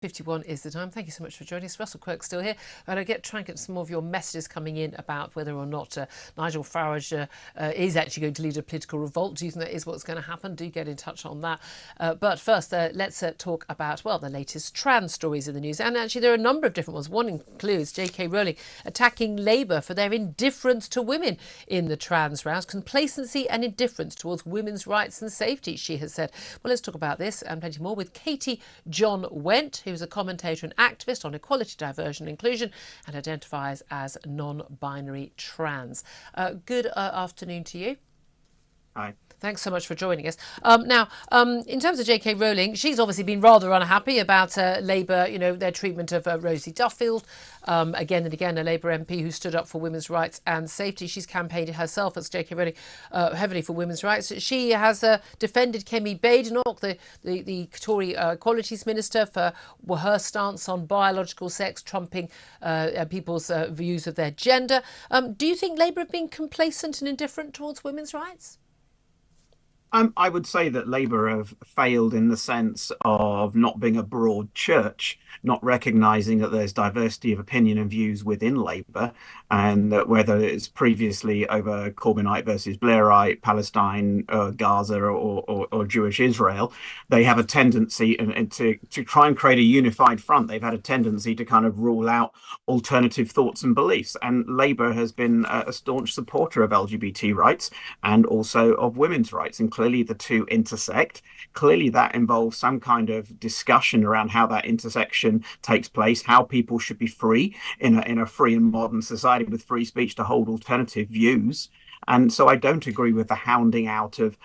51 is the time. Thank you so much for joining us. Russell Quirk's still here. And I try and get some more of your messages coming in about whether or not Nigel Farage is actually going to lead a political revolt. Do you think that is what's going to happen? Do get in touch on that. But first, let's talk about, well, the latest trans stories in the news. And actually, there are a number of different ones. One includes J.K. Rowling attacking Labour for their indifference to women in the trans rows, complacency and indifference towards women's rights and safety, she has said. Well, let's talk about this and plenty more with Jon Went, who's a commentator and activist on equality, diversion and inclusion and identifies as non-binary trans. Good afternoon to you. Hi. Thanks so much for joining us. In terms of J.K. Rowling, she's obviously been rather unhappy about Labour, their treatment of Rosie Duffield. Again and again, a Labour MP who stood up for women's rights and safety. She's campaigned herself, as J.K. Rowling, heavily for women's rights. She has defended Kemi Badenoch, the Tory Equalities Minister, for her stance on biological sex trumping people's views of their gender. Do you think Labour have been complacent and indifferent towards women's rights? I would say that Labour have failed in the sense of not being a broad church, not recognising that there's diversity of opinion and views within Labour, and that whether it's previously over Corbynite versus Blairite, Palestine, Gaza, or Jewish Israel, they have a tendency to try and create a unified front. They've had a tendency to kind of rule out alternative thoughts and beliefs. And Labour has been a staunch supporter of LGBT rights and also of women's rights, and clearly the two intersect. Clearly that involves some kind of discussion around how that intersection takes place, how people should be free in a free and modern society with free speech to hold alternative views. And so I don't agree with the hounding out of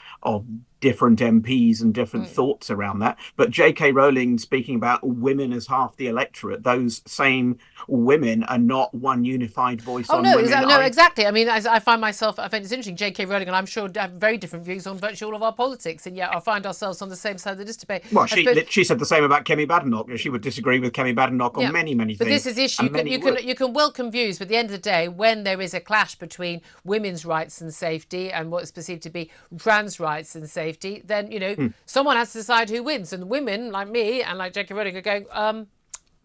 different MPs and different thoughts around that. But J.K. Rowling speaking about women as half the electorate, those same women are not one unified voice on women. No, exactly. I mean, I find it's interesting, J.K. Rowling, and I'm sure have very different views on virtually all of our politics, and yet I find ourselves on the same side of this debate. Well, she said the same about Kemi Badenoch. She would disagree with Kemi Badenoch on many things. But this is the issue. You can welcome views, but at the end of the day, when there is a clash between women's rights and safety and what is perceived to be trans rights and safety, then someone has to decide who wins. And women like me and like J.K. Rowling are going,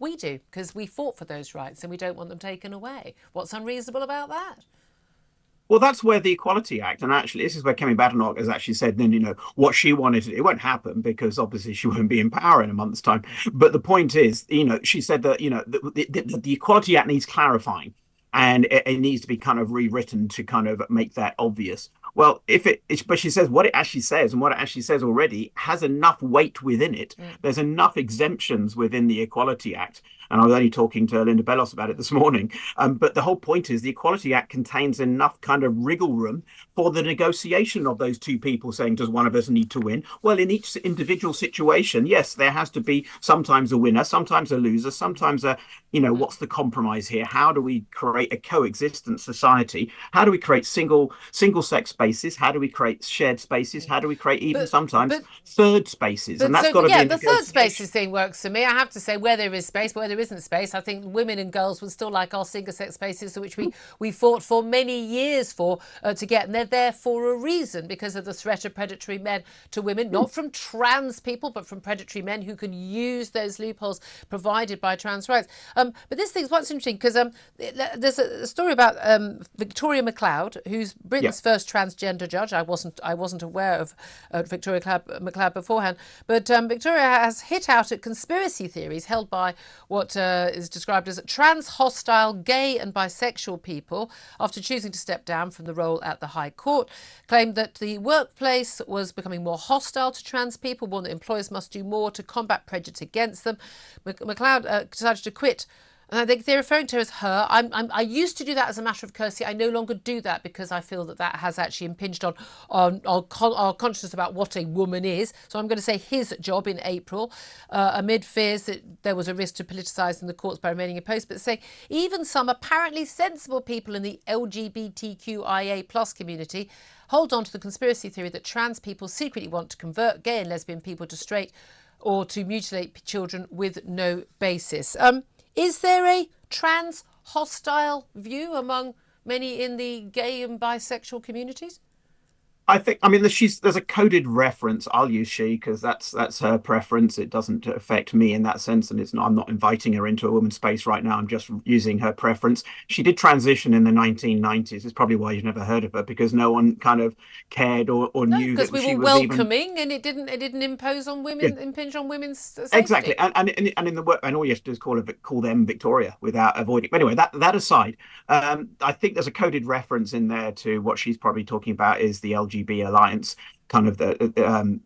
we do, because we fought for those rights and we don't want them taken away. What's unreasonable about that? Well, that's where the Equality Act, and actually this is where Kemi Badenoch has actually said, then, what she wanted to do. It won't happen because obviously she won't be in power in a month's time. But the point is, she said that, the Equality Act needs clarifying, and it needs to be kind of rewritten to kind of make that obvious. Well, but she says what it actually says, and what it actually says already has enough weight within it. There's enough exemptions within the Equality Act. And I was only talking to Linda Bellos about it this morning. But the whole point is the Equality Act contains enough kind of wriggle room for the negotiation of those two people saying, does one of us need to win? Well, in each individual situation, yes, there has to be sometimes a winner, sometimes a loser, sometimes what's the compromise here? How do we create a coexistent society? How do we create single sex spaces? How do we create shared spaces? How do we create sometimes third spaces? And that's got to be the third spaces thing works for me. I have to say, where there is space, where there isn't space, I think women and girls would still like our single sex spaces, which we fought for many years to get, and they're there for a reason, because of the threat of predatory men to women, not from trans people, but from predatory men who can use those loopholes provided by trans rights. But this thing's what's interesting, because there's a story about Victoria McLeod, who's Britain's first transgender judge. I wasn't aware of Victoria McLeod beforehand, but Victoria has hit out at conspiracy theories held by what is described as trans hostile gay and bisexual people after choosing to step down from the role at the High Court, claimed that the workplace was becoming more hostile to trans people, warned that employers must do more to combat prejudice against them. McLeod decided to quit. And I think they're referring to her as her. I used to do that as a matter of courtesy. I no longer do that because I feel that has actually impinged on our consciousness about what a woman is. So I'm going to say his job in April, amid fears that there was a risk to politicising the courts by remaining in post. But saying even some apparently sensible people in the LGBTQIA plus community hold on to the conspiracy theory that trans people secretly want to convert gay and lesbian people to straight or to mutilate children with no basis. Is there a trans hostile view among many in the gay and bisexual communities? I think, I mean, there's a coded reference. I'll use she because that's her preference. It doesn't affect me in that sense, and it's not. I'm not inviting her into a woman's space right now. I'm just using her preference. She did transition in the 1990s. It's probably why you've never heard of her because no one kind of cared or No, knew because that we were she was even. welcoming, and it didn't impose on Yeah, women, impinge on women's exactly. safety. And in the work, and all you have to do is call them Victoria without avoiding. But anyway, that aside, I think there's a coded reference in there to what she's probably talking about is the LGB alliance, kind of the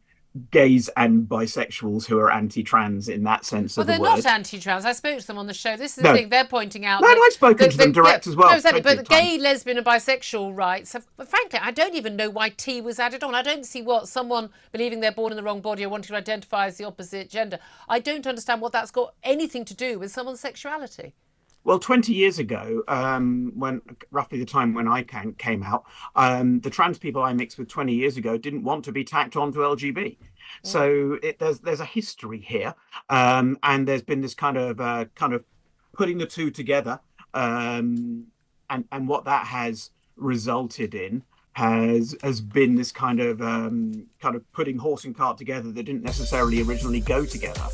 gays and bisexuals who are anti-trans in that sense Well, of the they're not word. anti-trans. I spoke to them on the show. This is the No, thing. They're pointing out no, that I've spoken to them yeah, direct as no, well, exactly. plenty But of the times. gay, lesbian, and bisexual rights have, but frankly, I don't even know why T was added on. I don't see what someone believing they're born in the wrong body or wanting to identify as the opposite gender. I don't understand what that's got anything to do with someone's sexuality. Well, 20 years ago, when roughly the time when I came out, the trans people I mixed with 20 years ago didn't want to be tacked onto LGB. Mm. So there's a history here, and there's been this kind of putting the two together, and what that has resulted in has been this kind of putting horse and cart together that didn't necessarily originally go together.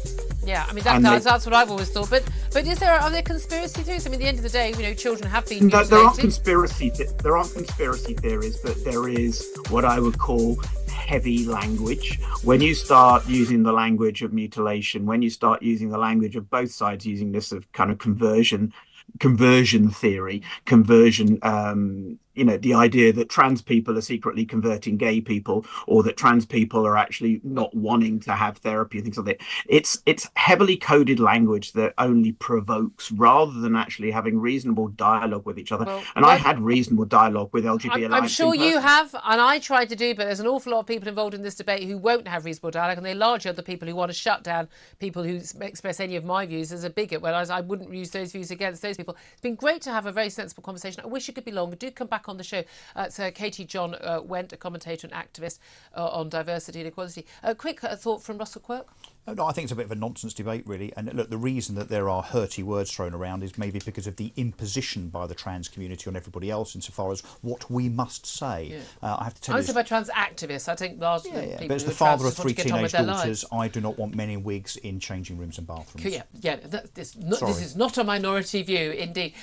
Yeah, I mean And they that's what I've always thought. But are there conspiracy theories? I mean, at the end of the day, children have been No, mutilated. there aren't conspiracy theories, but there is what I would call heavy language. When you start using the language of mutilation, when you start using the language of both sides using this of kind of conversion theory, conversion, the idea that trans people are secretly converting gay people, or that trans people are actually not wanting to have therapy and things like that. It's heavily coded language that only provokes rather than actually having reasonable dialogue with each other. Well, And I had reasonable dialogue with LGBT I'm Alliance in sure you person. have, and I try to do, but there's an awful lot of people involved in this debate who won't have reasonable dialogue, and they're largely other people who want to shut down people who express any of my views as a bigot, whereas I wouldn't use those views against those people. It's been great to have a very sensible conversation. I wish it could be longer. Do come back on the show. It's Katie Jon Went, a commentator and activist on diversity and equality. A quick thought from Russell Quirk. No, I think it's a bit of a nonsense debate, really. And look, the reason that there are hurty words thrown around is maybe because of the imposition by the trans community on everybody else insofar as what we must say. Yeah. I have to tell I you. was about trans activists. I think largely people But as who the are father trans of just want three to get on with teenage their daughters, lives. I do not want men in wigs in changing rooms and bathrooms. Yeah, this is not a minority view, indeed.